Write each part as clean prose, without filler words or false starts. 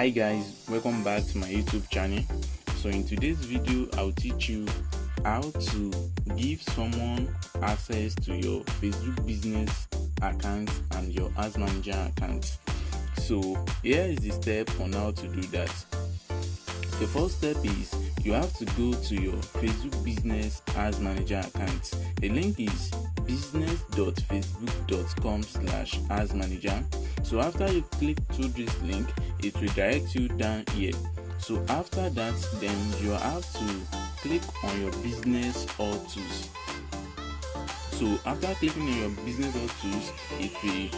Hi guys, welcome back to my YouTube channel. So in today's video I'll teach you how to give someone access to your Facebook business account and your Ads Manager account. So here is the step on how to do that. The first step is you have to go to your Facebook business Ads Manager account. The link is business.facebook.com/adsmanager. So after you click through this link, it will direct you down here. So after that, then you have to click on your business or tools. So after clicking on your business or tools, it will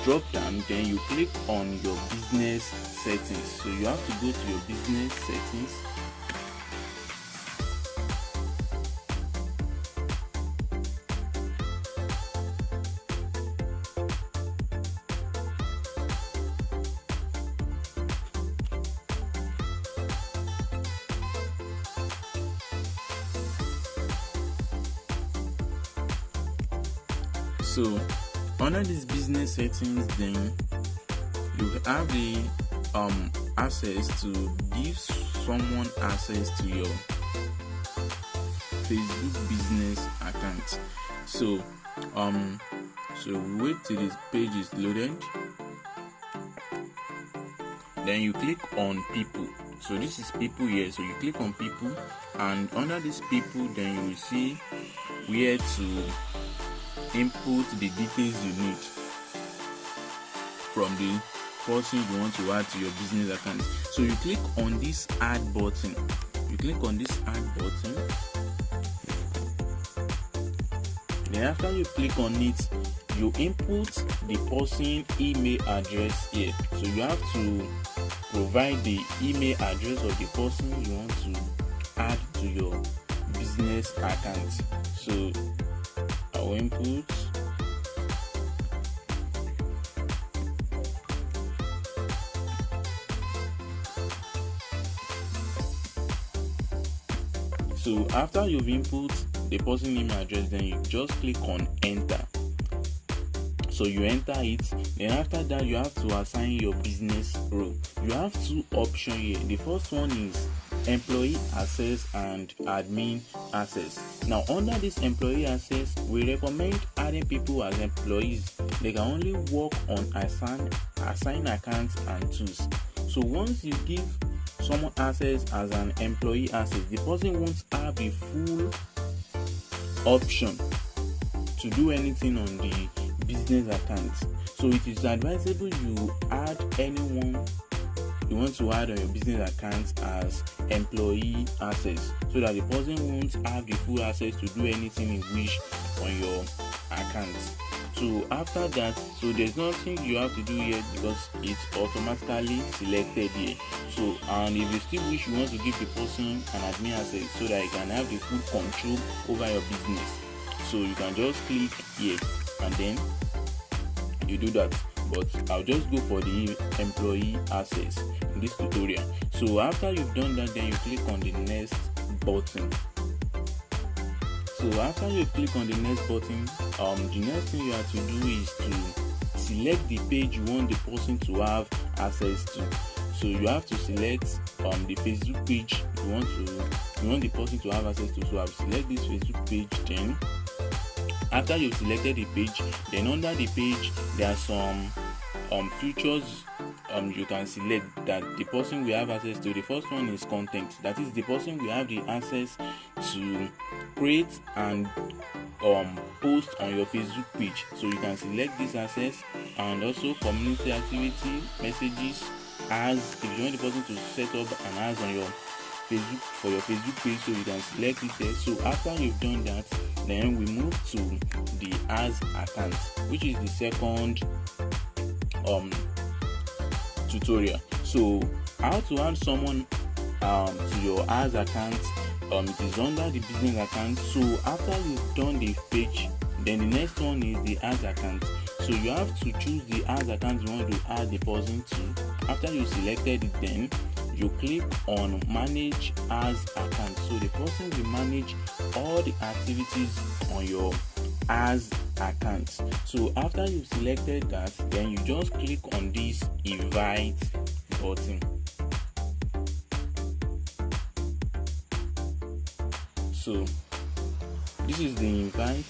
drop down, then you click on your business settings. So you have to go to your business settings. So under this business settings, then you have the access to give someone access to your Facebook business account. So wait till this page is loaded. Then you click on people. So this is people here. So you click on people, and under this people, then you will see where to input the details you need from the person you want to add to your business account. So you click on this add button. Then after you click on it, you input the person email address here. So you have to provide the email address of the person you want to add to your business account. So our input, so after you've input the person email address, then you just click on enter. So you enter it, then after that you have to assign your business role. You have two options here. The first one is employee access and admin access. Now under this employee access, we recommend adding people as employees. They can only work on assign accounts and tools. So once you give someone access as an employee access, the person won't have a full option to do anything on the business account. So it is advisable you add anyone you want to add on your business account as employee access, so that the person won't have the full access to do anything he wish on your account. So after that, so there's nothing you have to do here because it's automatically selected here. So and if you still wish, you want to give the person an admin access so that he can have the full control over your business, so you can just click here and then you do that. But I'll just go for the employee access in this tutorial. So after you've done that, then you click on the next button. So after you click on the next button, the next thing you have to do is to select the page you want the person to have access to. So you have to select the Facebook page you want the person to have access to. So I'll select this Facebook page. Then after you've selected the page, then under the page there are some features you can select that the person will have access to. The first one is content. That is, the person will have the access to create and post on your Facebook page. So you can select this access, and also community activity, messages, ads. If you want the person to set up an ads on your Facebook for your Facebook page, so you can select it there. So after you've done that, then we move to the ads account, which is the second tutorial. So how to add someone to your ads account, it is under the business account. So after you've done the page, then the next one is the ads account. So you have to choose the ads account you want to add the person to. After you selected it, then you click on manage ads account. So the person will manage all the activities on your ads account. So after you've selected that, then you just click on this invite button. So this is the invite.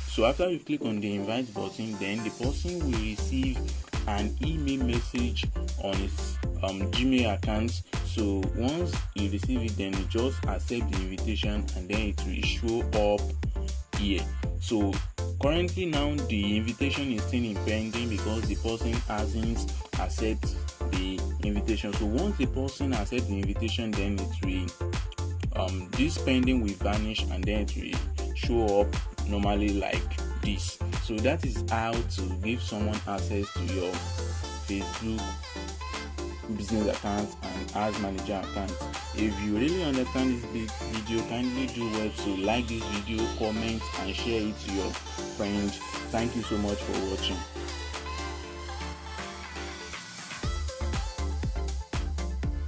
So after you click on the invite button, then the person will receive an email message on his Gmail account. So once you receive it, then you just accept the invitation and then it will show up here. So currently now the invitation is still in pending because the person hasn't accepted the invitation. So once the person accepts the invitation, then it will this pending will vanish and then it will show up normally like this. So that is how to give someone access to your Facebook business account and ads manager account. If you really understand this video, kindly do well to like this video, comment and share it to your friends. Thank you so much for watching.